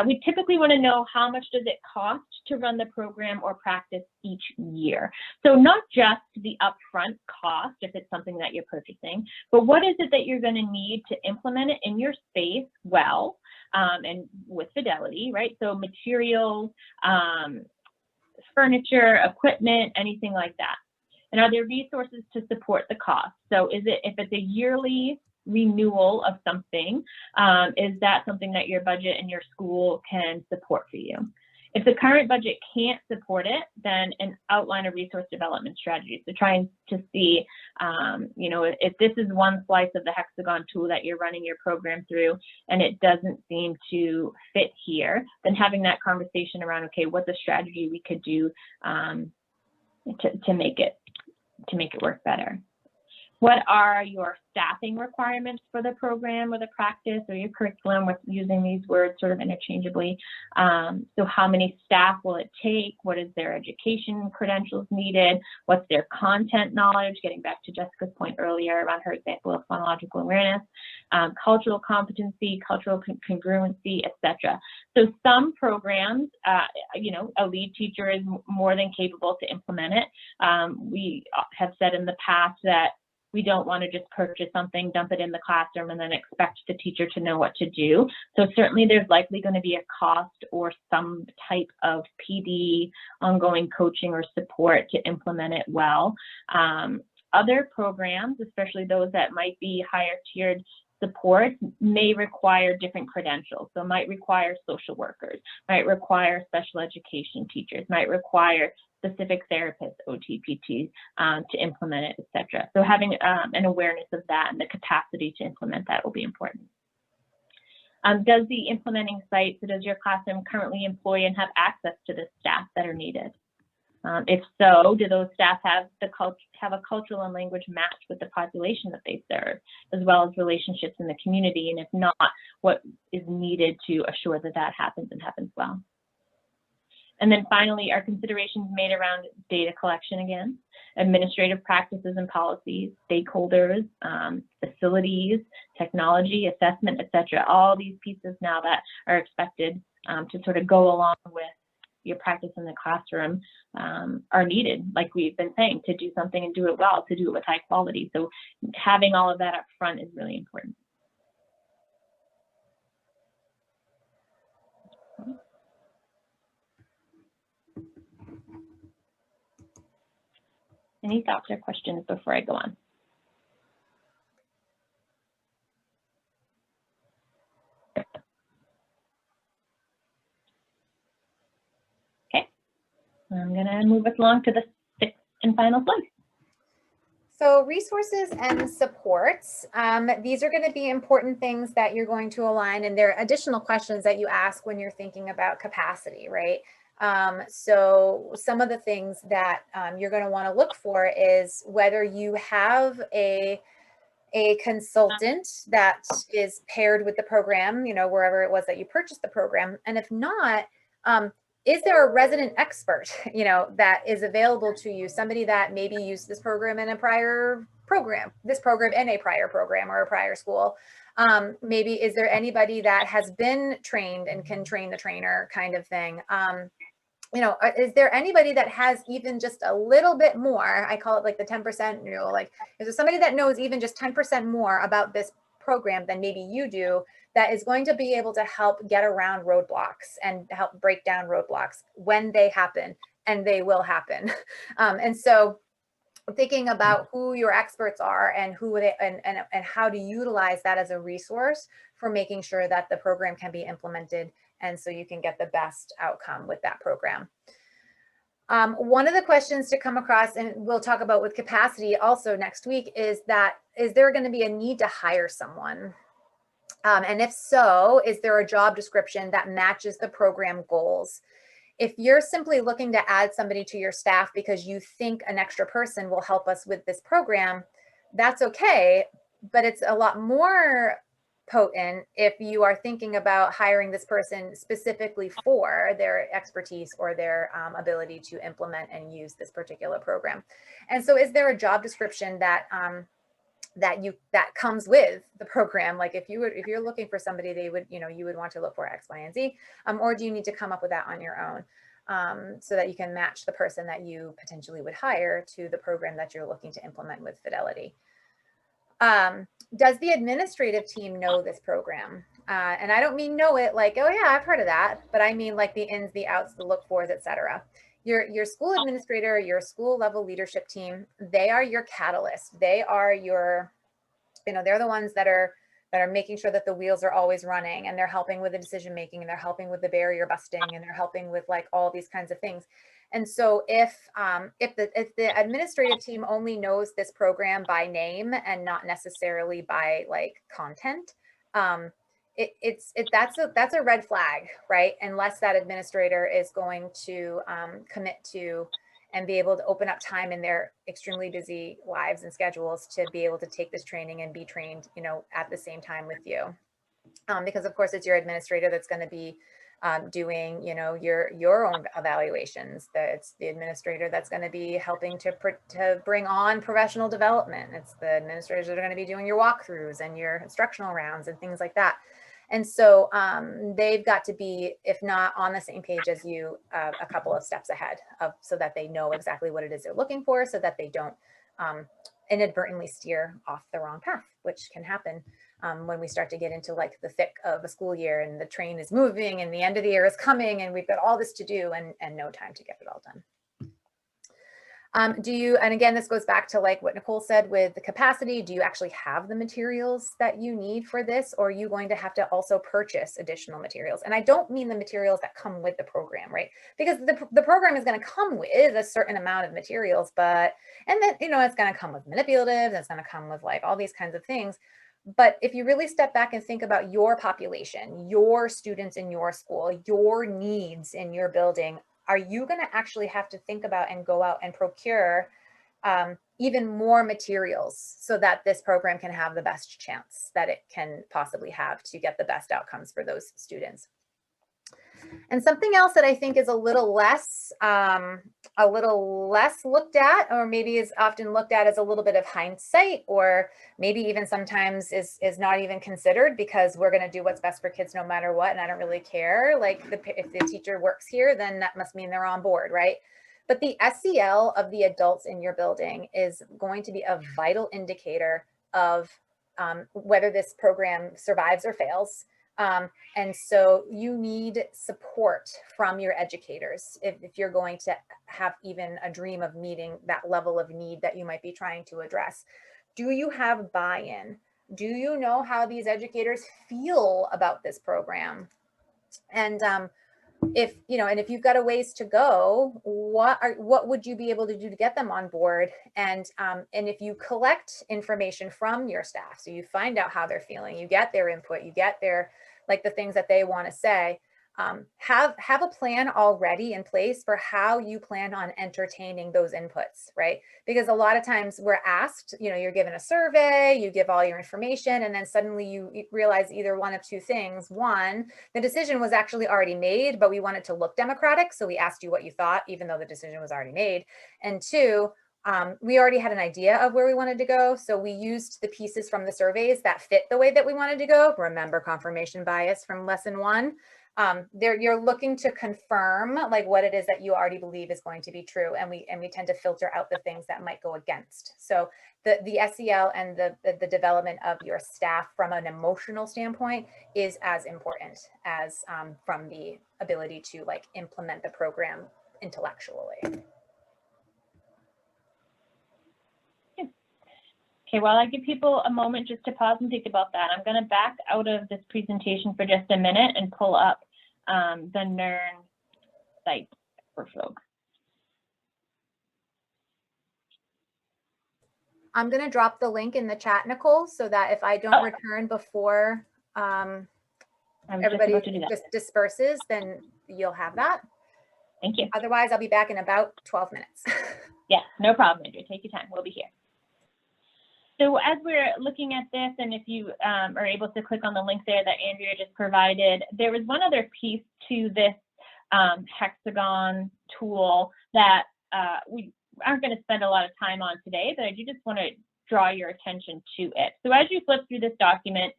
Speaker 1: we typically want to know how much does it cost to run the program or practice each year. So not just the upfront cost if it's something that you're purchasing, but what is it that you're going to need to implement it in your space well and with fidelity, right? So materials, furniture, equipment, anything like that. And are there resources to support the cost? So is it, if it's a yearly renewal of something, is that something that your budget and your school can support for you? If the current budget can't support it, then outline a resource development strategy. So trying to see, you know, if this is one slice of the Hexagon tool that you're running your program through and it doesn't seem to fit here, then having that conversation around, okay, what's a strategy we could do to make it work better? What are your staffing requirements for the program or the practice or your curriculum, with using these words sort of interchangeably? So how many staff will it take? What is their education credentials needed? What's their content knowledge? Getting back to Jessica's point earlier around her example of phonological awareness, cultural competency, cultural congruency, etc. So some programs, you know, a lead teacher is more than capable to implement it. We have said in the past that we don't want to just purchase something, dump it in the classroom, and then expect the teacher to know what to do. So certainly there's likely going to be a cost or some type of PD, ongoing coaching or support to implement it well. Other programs, especially those that might be higher tiered support, may require different credentials. So might require social workers, might require special education teachers, might require specific therapists, OTPTs, to implement it, etc. So having an awareness of that and the capacity to implement that will be important. Does the implementing site, so does your classroom currently employ and have access to the staff that are needed? If so, do those staff have a cultural and language match with the population that they serve, as well as relationships in the community? And if not, what is needed to assure that that happens and happens well? And then finally, are considerations made around data collection again, administrative practices and policies, stakeholders, facilities, technology, assessment, etc. All these pieces now that are expected to sort of go along with your practice in the classroom are needed, like we've been saying, to do something and do it well, to do it with high quality. So having all of that up front is really important. Any thoughts or questions before I go on? Okay, I'm gonna move us along to the sixth and final slide.
Speaker 2: So resources and supports, these are going to be important things that you're going to align, and there are additional questions that you ask when you're thinking about capacity, right? So some of the things that you're going to want to look for is whether you have a consultant that is paired with the program, you know, wherever it was that you purchased the program. And if not, is there a resident expert, you know, that is available to you, somebody that maybe used this program in a prior program, this program in a prior program or a prior school? Maybe is there anybody that has been trained and can train the trainer kind of thing? You know, is there anybody that has even just a little bit more? I call it like the 10%, you know, like, is there somebody that knows even just 10% more about this program than maybe you do, that is going to be able to help get around roadblocks and help break down roadblocks when they happen, and they will happen. And so thinking about who your experts are and who they and how to utilize that as a resource for making sure that the program can be implemented, and so you can get the best outcome with that program. One of the questions to come across, and we'll talk about with capacity also next week, is there going to be a need to hire someone? And if so, is there a job description that matches the program goals? If you're simply looking to add somebody to your staff because you think an extra person will help us with this program, that's okay, but it's a lot more potent if you are thinking about hiring this person specifically for their expertise or their ability to implement and use this particular program. And so is there a job description that that comes with the program? Like if you're looking for somebody, they would, you know, you would want to look for X, Y, and Z, or do you need to come up with that on your own, so that you can match the person that you potentially would hire to the program that you're looking to implement with Fidelity? Does the administrative team know this program? And I don't mean know it like, oh yeah, I've heard of that, but I mean like the ins, the outs, the look fors, etc. Your school administrator, your school level leadership team, they are your catalyst. They are your You know, they're the ones that are making sure that the wheels are always running, and they're helping with the decision making, and they're helping with the barrier busting, and they're helping with like all these kinds of things. And so if the administrative team only knows this program by name and not necessarily by like content, that's a red flag, right? Unless that administrator is going to commit to and be able to open up time in their extremely busy lives and schedules to be able to take this training and be trained, you know, at the same time with you. Because of course it's your administrator that's going to be doing, you know, your own evaluations. It's the administrator that's going to be helping to bring on professional development. It's the administrators that are going to be doing your walkthroughs and your instructional rounds and things like that. And so they've got to be, if not on the same page as you, a couple of steps ahead so that they know exactly what it is they're looking for, so that they don't inadvertently steer off the wrong path, which can happen when we start to get into like the thick of a school year and the train is moving and the end of the year is coming and we've got all this to do and no time to get it all done. And again, this goes back to like what Nicole said with the capacity. Do you actually have the materials that you need for this, or are you going to have to also purchase additional materials? And I don't mean the materials that come with the program, right? Because the program is going to come with a certain amount of materials, and then, you know, it's going to come with manipulatives, it's going to come with like all these kinds of things. But if you really step back and think about your population, your students in your school, your needs in your building, are you going to actually have to think about and go out and procure even more materials so that this program can have the best chance that it can possibly have to get the best outcomes for those students? And something else that I think is a little less looked at, or maybe is often looked at as a little bit of hindsight, or maybe even sometimes is not even considered, because we're going to do what's best for kids no matter what, and I don't really care. Like if the teacher works here, then that must mean they're on board, right? But the SEL of the adults in your building is going to be a vital indicator of whether this program survives or fails. And so you need support from your educators if you're going to have even a dream of meeting that level of need that you might be trying to address. Do you have buy-in? Do you know how these educators feel about this program? And if you've got a ways to go, what would you be able to do to get them on board? And if you collect information from your staff, so you find out how they're feeling, you get their input, you get their like the things that they want to say, have a plan already in place for how you plan on entertaining those inputs, right? Because a lot of times we're asked, you know, you're given a survey, you give all your information, and then suddenly you realize either one of two things. One, the decision was actually already made, but we want it to look democratic, so we asked you what you thought, even though the decision was already made. And two, we already had an idea of where we wanted to go, so we used the pieces from the surveys that fit the way that we wanted to go. Remember confirmation bias from lesson 1. You're looking to confirm like what it is that you already believe is going to be true, and we tend to filter out the things that might go against. So the SEL and the development of your staff from an emotional standpoint is as important as from the ability to like implement the program intellectually.
Speaker 1: Okay, while I give people a moment just to pause and think about that, I'm going to back out of this presentation for just a minute and pull up the NERN site for folks.
Speaker 2: I'm going to drop the link in the chat, Nicole, so that if I don't return before everybody just disperses, then you'll have that.
Speaker 1: Thank you.
Speaker 2: Otherwise, I'll be back in about 12 minutes.
Speaker 1: Yeah, no problem, Andrea. Take your time. We'll be here. So as we're looking at this, and if you are able to click on the link there that Andrea just provided, there was one other piece to this Hexagon tool that we aren't going to spend a lot of time on today, but I do just want to draw your attention to it. So as you flip through this document,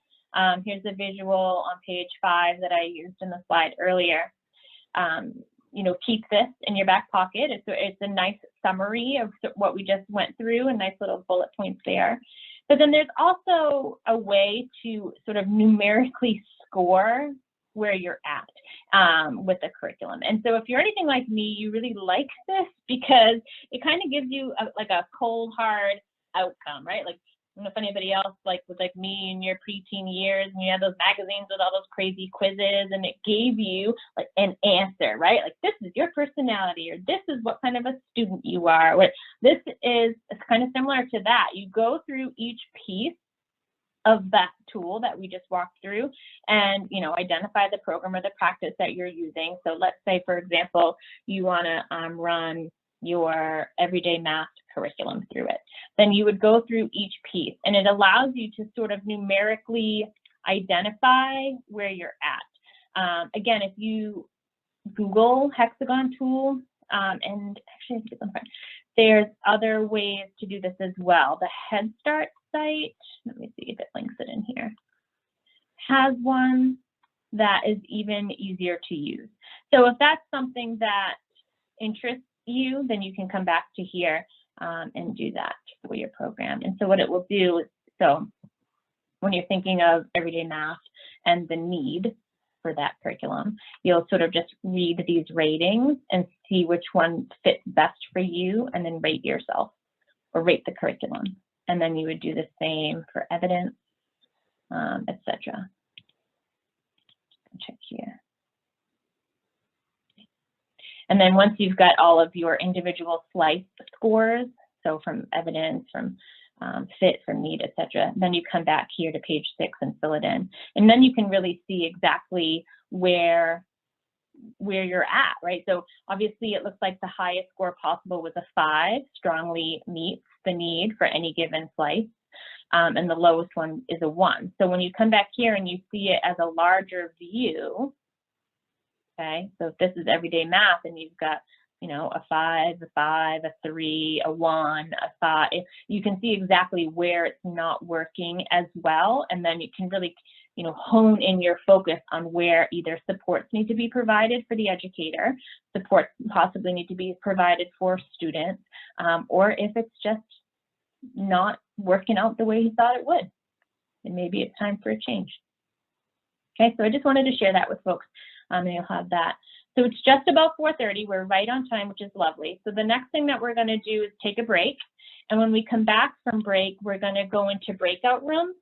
Speaker 1: here's a visual on page 5 that I used in the slide earlier. You know, keep this in your back pocket. It's a nice summary of what we just went through, and nice little bullet points there. But then there's also a way to sort of numerically score where you're at with the curriculum. And so if you're anything like me, you really like this because it kind of gives you like a cold, hard outcome, right? Like don't know if anybody else was like me in your preteen years, and you had those magazines with all those crazy quizzes, and it gave you like an answer, right? Like, this is your personality, or this is what kind of a student you are. It's kind of similar to that. You go through each piece of that tool that we just walked through and, you know, identify the program or the practice that you're using. So let's say, for example, you want to run your everyday math curriculum through it. Then you would go through each piece, and it allows you to sort of numerically identify where you're at. Again, if you Google Hexagon Tools, and actually I think it's on fire, there's other ways to do this as well. The Head Start site, let me see if it links it in here, has one that is even easier to use. So if that's something that interests you, then you can come back to here and do that for your program. And so what it will do is, so when you're thinking of everyday math and the need for that curriculum, you'll sort of just read these ratings and see which one fits best for you, and then rate yourself or rate the curriculum. And then you would do the same for evidence, etc. Check here. And then once you've got all of your individual slice scores, so from evidence, from fit, from need, etc., then you come back here to page 6 and fill it in. And then you can really see exactly where you're at, right? So obviously it looks like the highest score possible was a 5, strongly meets the need for any given slice. And the lowest one is a 1. So when you come back here and you see it as a larger view, okay, so if this is everyday math and you've got, you know, a 5, a 3, a 1, a 5, you can see exactly where it's not working as well. And then you can really, you know, hone in your focus on where either supports need to be provided for the educator, supports possibly need to be provided for students, or if it's just not working out the way you thought it would, and maybe it's time for a change. Okay, so I just wanted to share that with folks, and you'll have that. So it's just about 4:30. We're right on time, which is lovely. So the next thing that we're going to do is take a break. And when we come back from break, we're going to go into breakout rooms.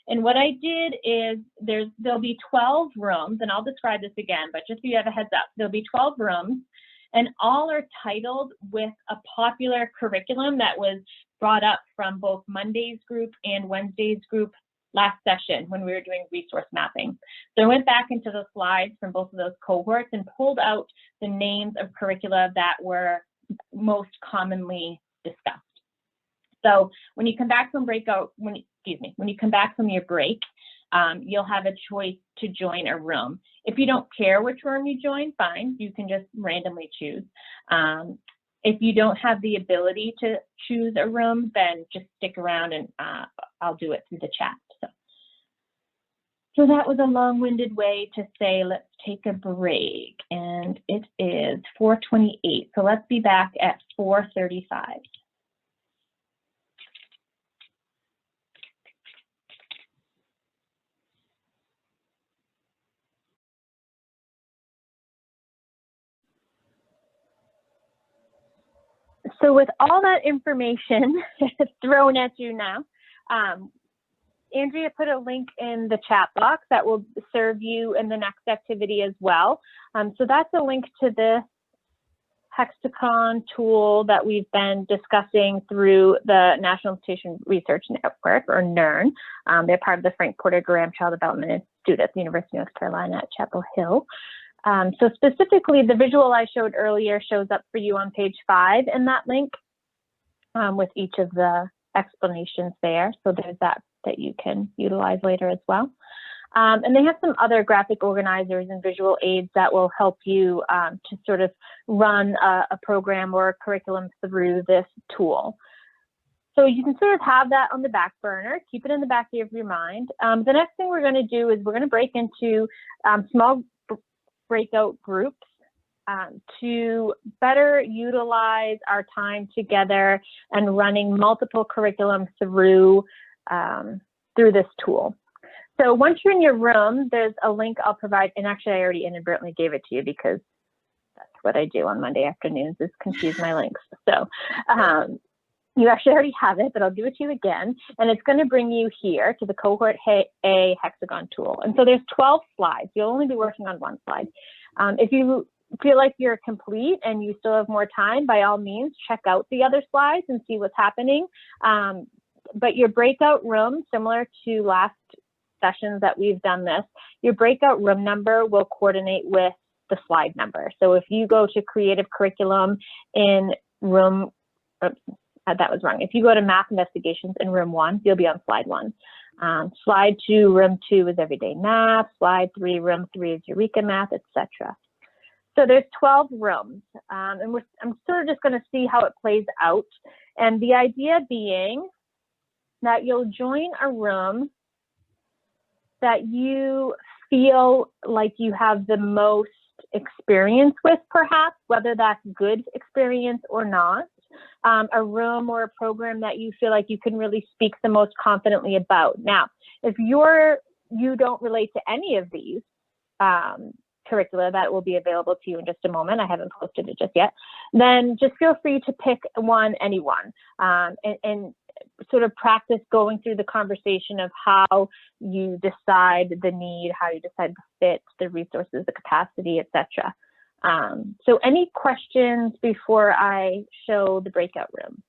Speaker 1: And what I did is there'll be 12 rooms, and I'll describe this again, but just so you have a heads up, there'll be 12 rooms, and all are titled with a popular curriculum that was brought up from both Monday's group and Wednesday's group last session when we were doing resource mapping. So I went back into the slides from both of those cohorts and pulled out the names of curricula that were most commonly discussed. So when you come back from when you come back from your break, you'll have a choice to join a room. If you don't care which room you join, fine, you can just randomly choose. If you don't have the ability to choose a room, then just stick around and I'll do it through the chat. So that was a long-winded way to say, let's take a break, and it is 4:28. So let's be back at 4:35. So with all that information thrown at you now, Andrea put a link in the chat box that will serve you in the next activity as well. So that's a link to this Hexagon tool that we've been discussing through the National Institution Research Network, or NERN. They're part of the Frank Porter Graham Child Development Institute at the University of North Carolina at Chapel Hill. So specifically, the visual I showed earlier shows up for you on page 5 in that link with each of the explanations there. So there's that you can utilize later as well. And they have some other graphic organizers and visual aids that will help you to sort of run a program or a curriculum through this tool. So you can sort of have that on the back burner, keep it in the back of your mind. The next thing we're going to do is we're going to break into small breakout groups to better utilize our time together and running multiple curriculums through this tool. So once you're in your room, there's a link I'll provide, and actually I already inadvertently gave it to you because that's what I do on Monday afternoons is confuse my links. So You actually already have it, but I'll do it to you again. And it's going to bring you here to the Cohort A Hexagon tool. And so there's 12 slides. You'll only be working on one slide. If you feel like you're complete and you still have more time, by all means, check out the other slides and see what's happening. But your breakout room, similar to last sessions that we've done this, your breakout room number will coordinate with the slide number. So if you go to creative curriculum in room, oops, that was wrong. If you go to math investigations in room 1, you'll be on slide 1. Slide 2, room 2 is everyday math. Slide 3, room 3 is Eureka math, etc. So there's 12 rooms, and I'm sort of just going to see how it plays out. And the idea being that you'll join a room that you feel like you have the most experience with, perhaps, whether that's good experience or not. A room or a program that you feel like you can really speak the most confidently about. Now, if you don't relate to any of these curricula that will be available to you in just a moment, I haven't posted it just yet, then just feel free to pick any one, and sort of practice going through the conversation of how you decide the need, how you decide the fit, the resources, the capacity, etc. So any questions before I show the breakout room?